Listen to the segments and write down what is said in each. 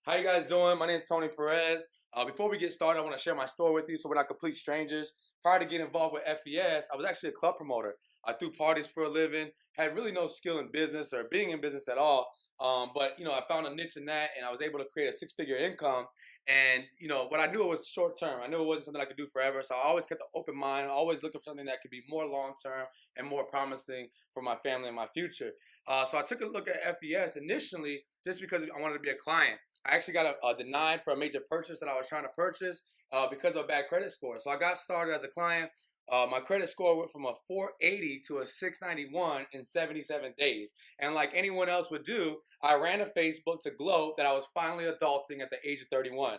How you guys doing? My name is Tony Perez. Before we get started, I want to share my story with you so we're not complete strangers. Prior to getting involved with FES, I was actually a club promoter. I threw parties for a living, had really no skill in business or being in business at all. But I found a niche in that, and I was able to create a six-figure income. And what I knew it was short term. I knew it wasn't something I could do forever. So I always kept an open mind, always looking for something that could be more long term and more promising for my family and my future. So I took a look at FES initially just because I wanted to be a client. I actually got denied for a major purchase that I was trying to purchase because of a bad credit score. So I got started as a client. My credit score went from a 480 to a 691 in 77 days. And like anyone else would do, I ran a Facebook to gloat that I was finally adulting at the age of 31.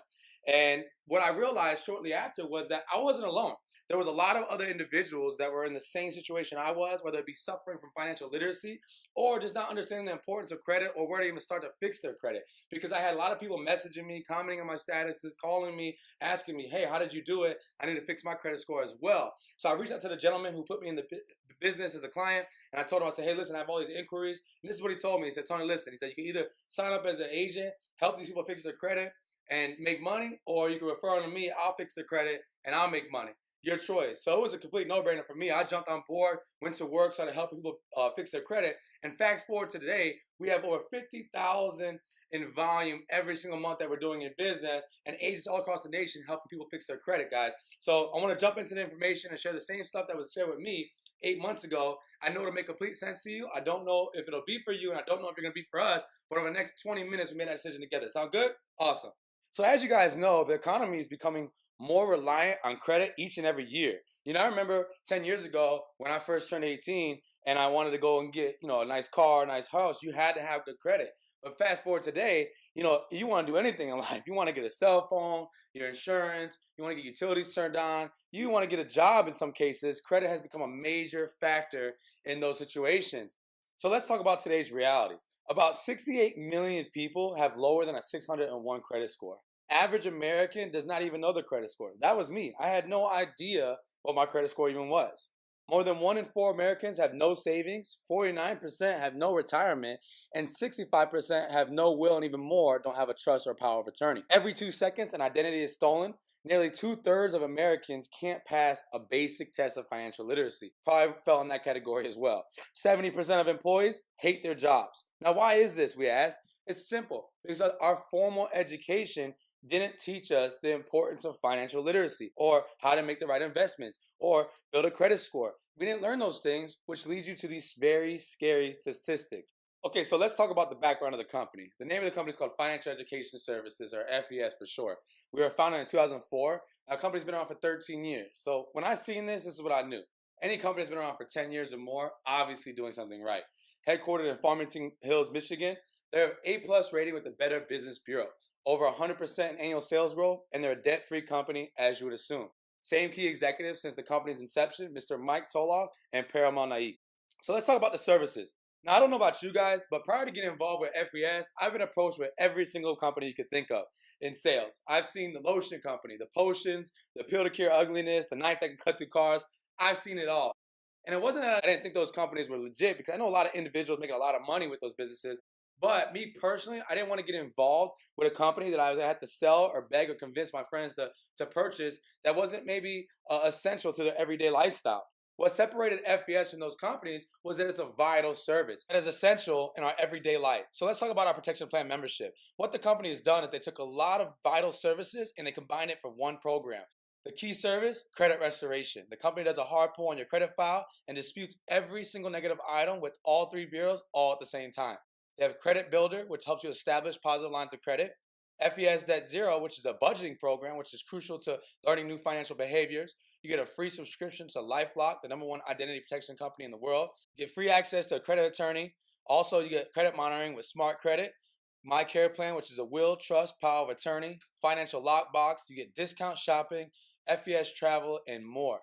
And what I realized shortly after was that I wasn't alone. There was a lot of other individuals that were in the same situation I was, whether it be suffering from financial literacy or just not understanding the importance of credit or where to even start to fix their credit. Because I had a lot of people messaging me, commenting on my statuses, calling me, asking me, hey, how did you do it? I need to fix my credit score as well. So I reached out to the gentleman who put me in the business as a client, and I told him, I said, hey, listen, I have all these inquiries. And this is what he told me. He said, Tony, listen, he said, you can either sign up as an agent, help these people fix their credit and make money, or you can refer them to me, I'll fix their credit and I'll make money. Your choice. So it was a complete no-brainer for me. I jumped on board, went to work, started helping people fix their credit. And fast forward to today, we have over 50,000 in volume every single month that we're doing in business, and agents all across the nation helping people fix their credit, guys. So I want to jump into the information and share the same stuff that was shared with me 8 months ago. I know it'll make complete sense to you. I don't know if it'll be for you, and I don't know if it's going to be for us. But over the next 20 minutes, we made that decision together. Sound good? Awesome. So as you guys know, the economy is becoming more reliant on credit each and every year. I remember 10 years ago when I first turned 18 and I wanted to go and get, a nice car, a nice house, you had to have good credit. But fast forward today, you want to do anything in life. You want to get a cell phone, your insurance, you want to get utilities turned on, you want to get a job in some cases. Credit has become a major factor in those situations. So let's talk about today's realities. About 68 million people have lower than a 601 credit score. Average American does not even know the credit score. That was me. I had no idea what my credit score even was. More than 1 in 4 Americans have no savings, 49% have no retirement, and 65% have no will, and even more don't have a trust or power of attorney. Every 2 seconds, an identity is stolen. Nearly 2/3 of Americans can't pass a basic test of financial literacy. Probably fell in that category as well. 70% of employees hate their jobs. Now, why is this, we ask? It's simple. Because our formal education didn't teach us the importance of financial literacy or how to make the right investments or build a credit score. We didn't learn those things, which leads you to these very scary statistics. Okay, so let's talk about the background of the company. The name of the company is called Financial Education Services, or FES for short. We were founded in 2004. Our company's been around for 13 years. So when I seen this is what I knew. Any company that's been around for 10 years or more, obviously doing something right. Headquartered in Farmington Hills, Michigan, they're A+ rating with the Better Business Bureau. Over 100% annual sales growth, and they're a debt-free company, as you would assume. Same key executives since the company's inception, Mr. Mike Toloff and Paramal Naik. So let's talk about the services. Now, I don't know about you guys, but prior to getting involved with FES, I've been approached with every single company you could think of in sales. I've seen the lotion company, the potions, the pill to cure ugliness, the knife that can cut through cars. I've seen it all. And it wasn't that I didn't think those companies were legit, because I know a lot of individuals making a lot of money with those businesses. But me personally, I didn't want to get involved with a company that I had to sell or beg or convince my friends to purchase that wasn't maybe essential to their everyday lifestyle. What separated FBS from those companies was that it's a vital service. It is essential in our everyday life. So let's talk about our protection plan membership. What the company has done is they took a lot of vital services and they combined it for one program. The key service, credit restoration. The company does a hard pull on your credit file and disputes every single negative item with all three bureaus all at the same time. They have Credit Builder, which helps you establish positive lines of credit. FES Debt Zero, which is a budgeting program, which is crucial to learning new financial behaviors. You get a free subscription to LifeLock, the #1 identity protection company in the world. You get free access to a credit attorney. Also, you get credit monitoring with Smart Credit. My Care Plan, which is a will, trust, power of attorney. Financial Lockbox. You get discount shopping, FES travel, and more.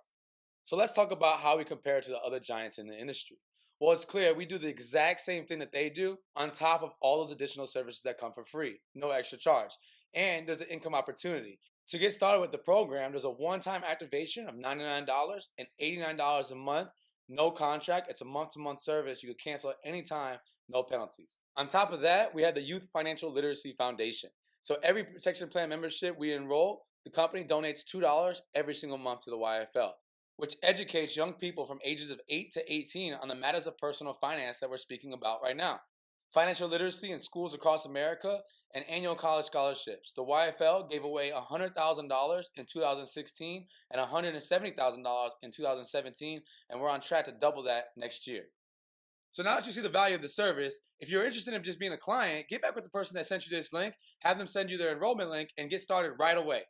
So let's talk about how we compare to the other giants in the industry. Well, it's clear we do the exact same thing that they do on top of all those additional services that come for free, no extra charge. And there's an income opportunity. To get started with the program, there's a one-time activation of $99 and $89 a month, no contract. It's a month-to-month service. You can cancel at any time, no penalties. On top of that, we have the Youth Financial Literacy Foundation. So every protection plan membership we enroll, the company donates $2 every single month to the YFL, which educates young people from ages of 8 to 18 on the matters of personal finance that we're speaking about right now. Financial literacy in schools across America and annual college scholarships. The YFL gave away $100,000 in 2016 and $170,000 in 2017, and we're on track to double that next year. So now that you see the value of the service, if you're interested in just being a client, get back with the person that sent you this link, have them send you their enrollment link, and get started right away.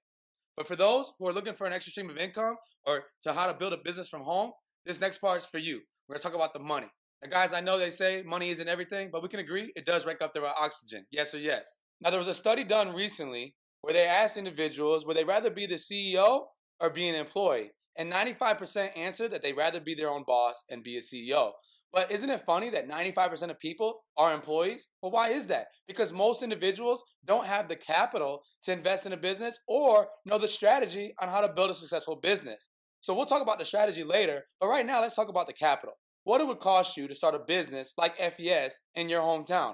But for those who are looking for an extra stream of income or to how to build a business from home, this next part is for you. We're gonna talk about the money. Now guys, I know they say money isn't everything, but we can agree it does rank up there with oxygen. Yes or yes? Now there was a study done recently where they asked individuals, would they rather be the CEO or be an employee? And 95% answered that they'd rather be their own boss and be a CEO. But isn't it funny that 95% of people are employees? Well, why is that? Because most individuals don't have the capital to invest in a business or know the strategy on how to build a successful business. So we'll talk about the strategy later, but right now let's talk about the capital. What it would cost you to start a business like FES in your hometown.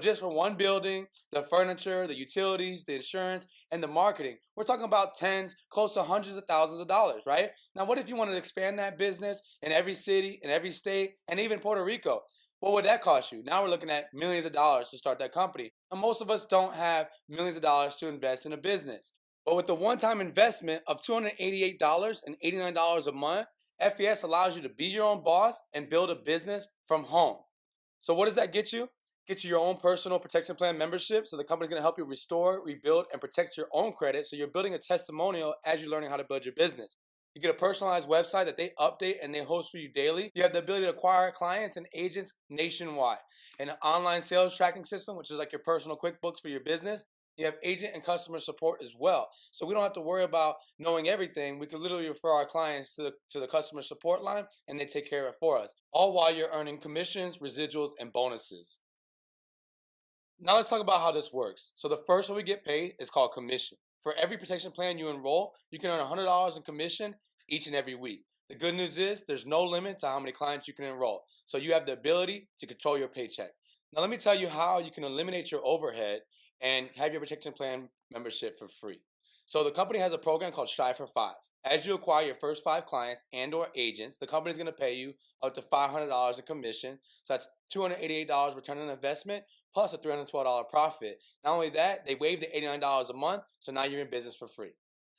Just for one building, the furniture, the utilities, the insurance, and the marketing. We're talking about tens, close to hundreds of thousands of dollars, right? Now, what if you wanted to expand that business in every city, in every state, and even Puerto Rico? What would that cost you? Now we're looking at millions of dollars to start that company. And most of us don't have millions of dollars to invest in a business. But with the one-time investment of $288 and $89 a month, FES allows you to be your own boss and build a business from home. So what does that get you? Get you your own personal protection plan membership. So the company's going to help you restore, rebuild, and protect your own credit. So you're building a testimonial as you're learning how to build your business. You get a personalized website that they update and they host for you daily. You have the ability to acquire clients and agents nationwide. And an online sales tracking system, which is like your personal QuickBooks for your business. You have agent and customer support as well. So we don't have to worry about knowing everything. We can literally refer our clients to the customer support line and they take care of it for us. All while you're earning commissions, residuals, and bonuses. Now let's talk about how this works. So the first one we get paid is called commission. For every protection plan you enroll, you can earn $100 in commission each and every week. The good news is there's no limit to how many clients you can enroll. So you have the ability to control your paycheck. Now let me tell you how you can eliminate your overhead and have your protection plan membership for free. So the company has a program called Strive for 5. As you acquire your first 5 clients and or agents, the company is going to pay you up to $500 in commission. So that's $288 return on investment plus a $312 profit. Not only that, they waive the $89 a month, so now you're in business for free.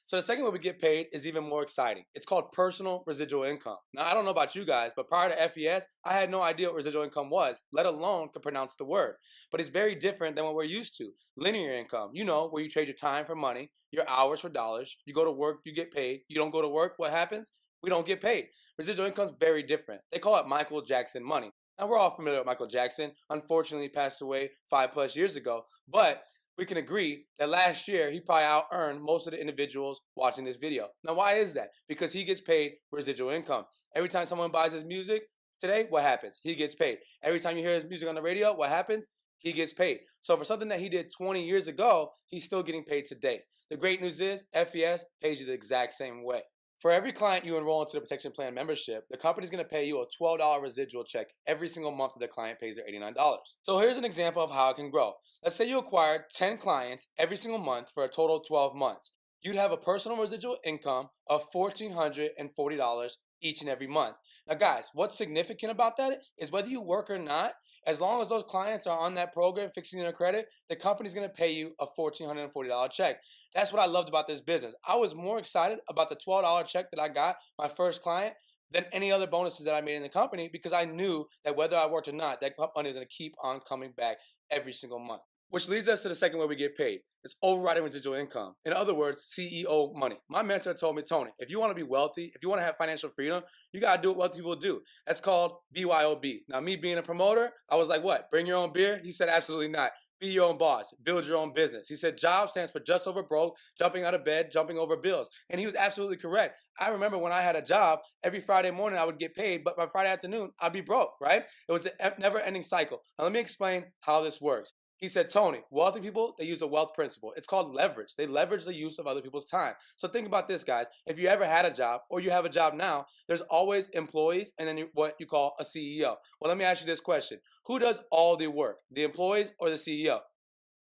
So the second way we get paid is even more exciting. It's called personal residual income. Now, I don't know about you guys, but prior to FES, I had no idea what residual income was, let alone could pronounce the word. But it's very different than what we're used to. Linear income, where you trade your time for money, your hours for dollars. You go to work, you get paid. You don't go to work, what happens? We don't get paid. Residual income is very different. They call it Michael Jackson money. Now, we're all familiar with Michael Jackson. Unfortunately, he passed away 5+ years ago. But we can agree that last year he probably out-earned most of the individuals watching this video. Now, why is that? Because he gets paid residual income. Every time someone buys his music today, what happens? He gets paid. Every time you hear his music on the radio, what happens? He gets paid. So for something that he did 20 years ago, he's still getting paid today. The great news is FES pays you the exact same way. For every client you enroll into the protection plan membership, the company's going to pay you a $12 residual check every single month that the client pays their $89. So here's an example of how it can grow. Let's say you acquired 10 clients every single month for a total of 12 months. You'd have a personal residual income of $1,440 each and every month. Now guys, what's significant about that is whether you work or not, as long as those clients are on that program fixing their credit, the company's going to pay you a $1,440 check. That's what I loved about this business. I was more excited about the $12 check that I got my first client than any other bonuses that I made in the company because I knew that whether I worked or not, that money is going to keep on coming back every single month. Which leads us to the second way we get paid. It's overriding residual income. In other words, CEO money. My mentor told me, Tony, if you want to be wealthy, if you want to have financial freedom, you got to do what wealthy people do. That's called BYOB. Now, me being a promoter, I was like, what? Bring your own beer? He said, absolutely not. Be your own boss. Build your own business. He said, job stands for just over broke, jumping out of bed, jumping over bills. And he was absolutely correct. I remember when I had a job, every Friday morning I would get paid, but by Friday afternoon, I'd be broke, right? It was a never-ending cycle. Now, let me explain how this works. He said, Tony, wealthy people, they use a wealth principle. It's called leverage. They leverage the use of other people's time. So think about this, guys. If you ever had a job or you have a job now, there's always employees and then what you call a CEO. Well, let me ask you this question. Who does all the work, the employees or the CEO?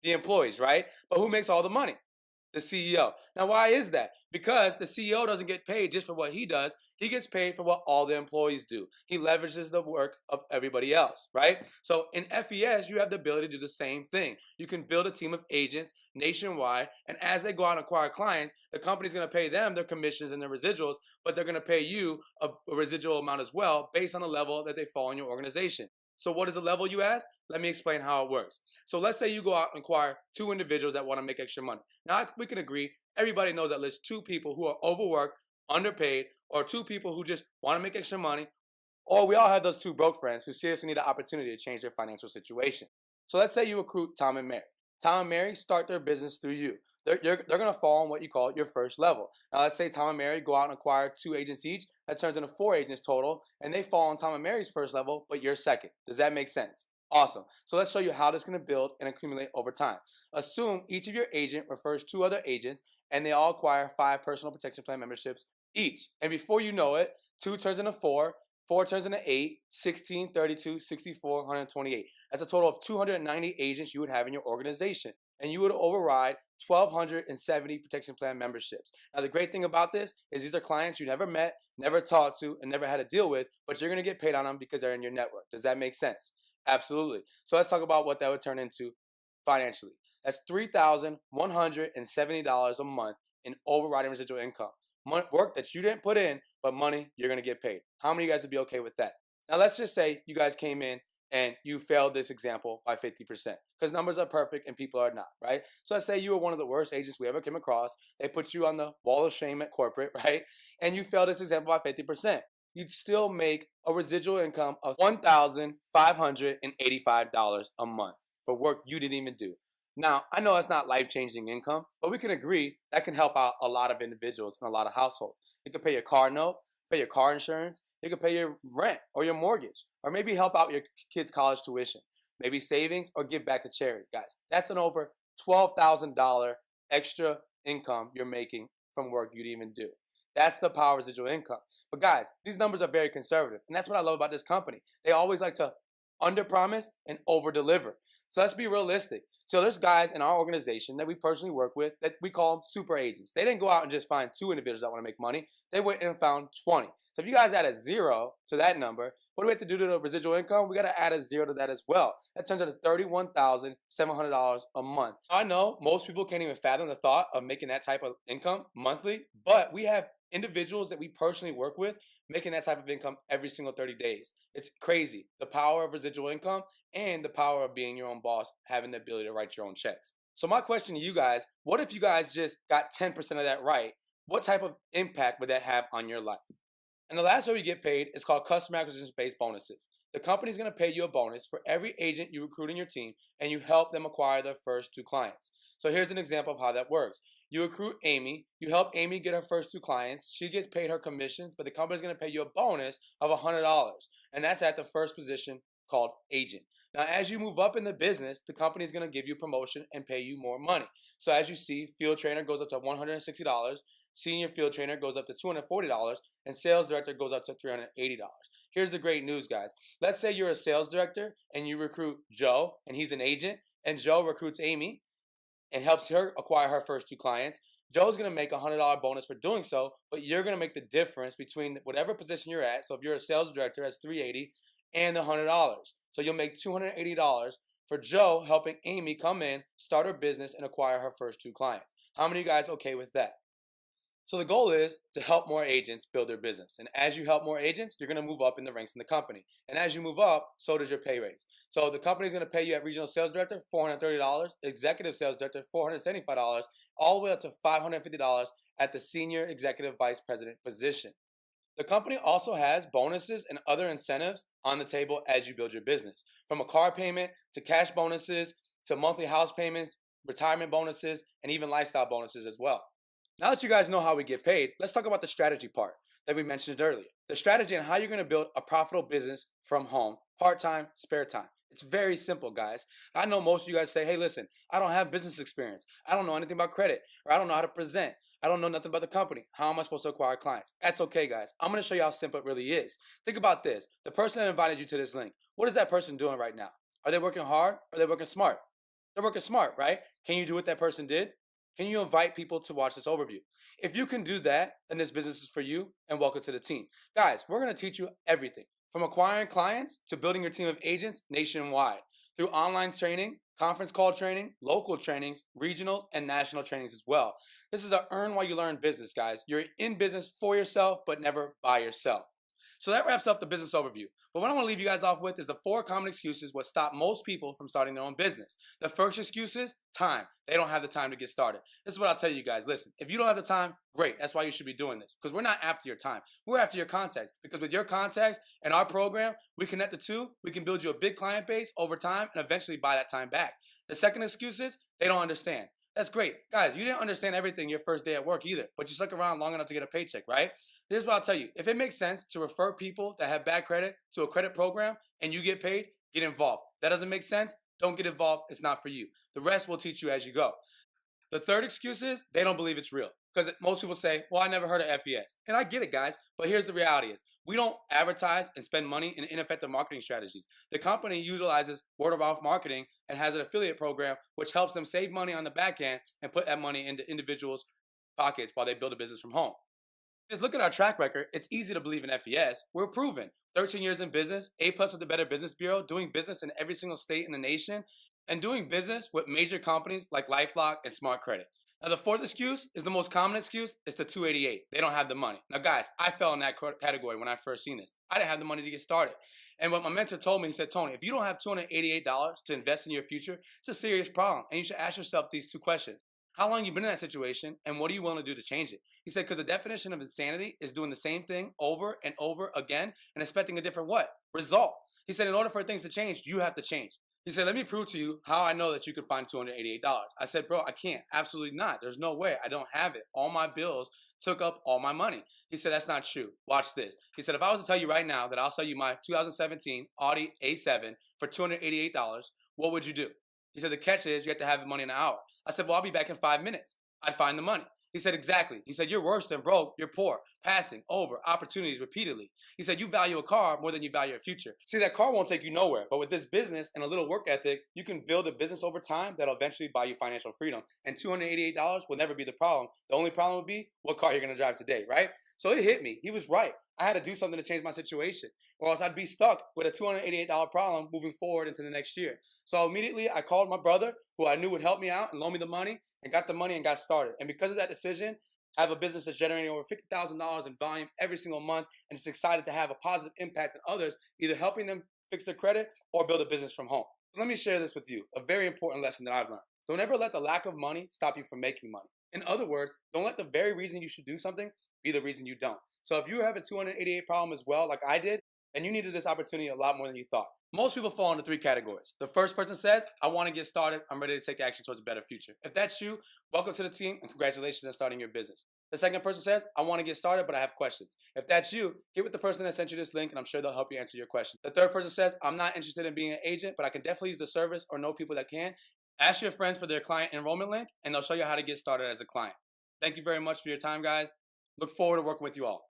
The employees, right? But who makes all the money? The CEO. Now, why is that? Because the CEO doesn't get paid just for what he does. He gets paid for what all the employees do. He leverages the work of everybody else, right? So in FES, you have the ability to do the same thing. You can build a team of agents nationwide, and as they go out and acquire clients, the company's going to pay them their commissions and their residuals, but they're going to pay you a residual amount as well based on the level that they fall in your organization. So what is the level, you ask? Let me explain how it works. So let's say you go out and acquire two individuals that want to make extra money. Now, we can agree, everybody knows at least two people who are overworked, underpaid, or two people who just want to make extra money, or we all have those two broke friends who seriously need an opportunity to change their financial situation. So let's say you recruit Tom and Mary. Tom and Mary start their business through you. They're going to fall on what you call your first level. Now, let's say Tom and Mary go out and acquire two agents each. That turns into four agents total, and they fall on Tom and Mary's first level, but you're second. Does that make sense? Awesome. So let's show you how this is going to build and accumulate over time. Assume each of your agent refers two other agents, and they all acquire 5 personal protection plan memberships each. And before you know it, 2 turns into 4, 4 turns into 8, 16, 32, 64, 128. That's a total of 290 agents you would have in your organization. And you would override 1,270 protection plan memberships. Now, the great thing about this is these are clients you never met, never talked to, and never had to deal with, but you're going to get paid on them because they're in your network. Does that make sense? Absolutely. So let's talk about what that would turn into financially. That's $3,170 a month in overriding residual income. Work that you didn't put in, but money you're going to get paid. How many of you guys would be okay with that? Now, let's just say you guys came in and you failed this example by 50%, because numbers are perfect and people are not, right? So let's say you were one of the worst agents we ever came across. They put you on the wall of shame at corporate, right? And you failed this example by 50%. You'd still make a residual income of $1,585 a month for work you didn't even do. Now, I know it's not life-changing income, but we can agree that can help out a lot of individuals and a lot of households. It could pay your car note, pay your car insurance, it could pay your rent or your mortgage, or maybe help out your kids' college tuition, maybe savings, or give back to charity. Guys, that's an over $12,000 extra income you're making from work you didn't even do. That's the power of residual income. But guys, these numbers are very conservative, and that's what I love about this company. They always like to under-promise and over-deliver. So let's be realistic. So there's guys in our organization that we personally work with that we call them super agents. They didn't go out and just find 2 individuals that want to make money. They went and found 20. So if you guys add a 0 to that number, what do we have to do to the residual income? We got to add a 0 to that as well. That turns out to $31,700 a month. I know most people can't even fathom the thought of making that type of income monthly, but we have individuals that we personally work with making that type of income every single 30 days. It's crazy. The power of residual income and the power of being your own boss, having the ability to write your own checks. So my question to you guys, what if you guys just got 10% of that right? What type of impact would that have on your life? And the last way we get paid is called customer acquisition-based bonuses. The company's going to pay you a bonus for every agent you recruit in your team, and you help them acquire their first 2 clients. So here's an example of how that works. You recruit Amy, you help Amy get her first 2 clients, she gets paid her commissions, but the company's going to pay you a bonus of $100, and that's at the first position called agent. Now, as you move up in the business, the company is going to give you promotion and pay you more money. So as you see, field trainer goes up to $160, senior field trainer goes up to $240, and sales director goes up to $380. Here's the great news, guys. Let's say you're a sales director and you recruit Joe, and he's an agent, and Joe recruits Amy and helps her acquire her first 2 clients. Joe's going to make a $100 bonus for doing so, but you're going to make the difference between whatever position you're at. So if you're a sales director, that's $380 and the $100. So you'll make $280 for Joe helping Amy come in, start her business, and acquire her first 2 clients. How many of you guys okay with that? So the goal is to help more agents build their business. And as you help more agents, you're going to move up in the ranks in the company. And as you move up, so does your pay raise. So the company is going to pay you at regional sales director $430, executive sales director $475, all the way up to $550 at the senior executive vice president position. The company also has bonuses and other incentives on the table as you build your business, from a car payment to cash bonuses to monthly house payments, retirement bonuses, and even lifestyle bonuses as well. Now that you guys know how we get paid, let's talk about the strategy part that we mentioned earlier. The strategy and how you're going to build a profitable business from home, part-time, spare time. It's very simple, guys. I know most of you guys say, hey, listen, I don't have business experience. I don't know anything about credit, or I don't know how to present. I don't know nothing about the company. How am I supposed to acquire clients? That's okay, guys. I'm going to show you how simple it really is. Think about this. The person that invited you to this link, what is that person doing right now? Are they working hard or are they working smart? They're working smart, right? Can you do what that person did? Can you invite people to watch this overview? If you can do that, then this business is for you, and welcome to the team. Guys, we're gonna teach you everything from acquiring clients to building your team of agents nationwide through online training, conference call training, local trainings, regional and national trainings as well. This is a earn while you learn business, guys. You're in business for yourself, but never by yourself. So that wraps up the business overview. But what I want to leave you guys off with is the 4 common excuses what stop most people from starting their own business. The first excuse is time. They don't have the time to get started. This is what I'll tell you guys. Listen, if you don't have the time, great. That's why you should be doing this. Because we're not after your time. We're after your contacts. Because with your contacts and our program, we connect the two. We can build you a big client base over time and eventually buy that time back. The second excuse is they don't understand. That's great. Guys, you didn't understand everything your first day at work either, but you stuck around long enough to get a paycheck, right? Here's what I'll tell you. If it makes sense to refer people that have bad credit to a credit program and you get paid, get involved. That doesn't make sense? Don't get involved. It's not for you. The rest will teach you as you go. The third excuse is they don't believe it's real. Because most people say, well, I never heard of FES. And I get it, guys. But here's the reality is we don't advertise and spend money in ineffective marketing strategies. The company utilizes word of mouth marketing and has an affiliate program which helps them save money on the back end and put that money into individuals' pockets while they build a business from home. Just look at our track record. It's easy to believe in FES. We're proven. 13 years in business, A+ with the Better Business Bureau, doing business in every single state in the nation, and doing business with major companies like LifeLock and Smart Credit. Now, the fourth excuse is the most common excuse. It's the 288. They don't have the money. Now, guys, I fell in that category when I first seen this. I didn't have the money to get started. And what my mentor told me, he said, Tony, if you don't have $288 to invest in your future, it's a serious problem. And you should ask yourself these 2 questions. How long you been in that situation, and what are you willing to do to change it? He said, because the definition of insanity is doing the same thing over and over again and expecting a different what? Result. He said, in order for things to change, you have to change. He said, let me prove to you how I know that you could find $288. I said, bro, I can't. Absolutely not. There's no way. I don't have it. All my bills took up all my money. He said, that's not true. Watch this. He said, if I was to tell you right now that I'll sell you my 2017 Audi A7 for $288, what would you do? He said, the catch is you have to have the money in an hour. I said, well, I'll be back in 5 minutes. I'd find the money. He said, exactly. He said, you're worse than broke. You're poor, passing over opportunities repeatedly. He said, you value a car more than you value a future. See, that car won't take you nowhere. But with this business and a little work ethic, you can build a business over time that'll eventually buy you financial freedom. And $288 will never be the problem. The only problem would be what car you're going to drive today, right? So it hit me. He was right. I had to do something to change my situation, or else I'd be stuck with a $288 problem moving forward into the next year. So immediately I called my brother, who I knew would help me out and loan me the money, and got the money and got started. And because of that decision, I have a business that's generating over $50,000 in volume every single month, and it's excited to have a positive impact on others, either helping them fix their credit or build a business from home. So let me share this with you, a very important lesson that I've learned. Don't ever let the lack of money stop you from making money. In other words, don't let the very reason you should do something be the reason you don't. So if you have a 288 problem as well, like I did, and you needed this opportunity a lot more than you thought. Most people fall into 3 categories. The first person says, I want to get started. I'm ready to take action towards a better future. If that's you, welcome to the team and congratulations on starting your business. The second person says, I want to get started, but I have questions. If that's you, get with the person that sent you this link and I'm sure they'll help you answer your questions. The third person says, I'm not interested in being an agent, but I can definitely use the service or know people that can. Ask your friends for their client enrollment link and they'll show you how to get started as a client. Thank you very much for your time, guys. Look forward to working with you all.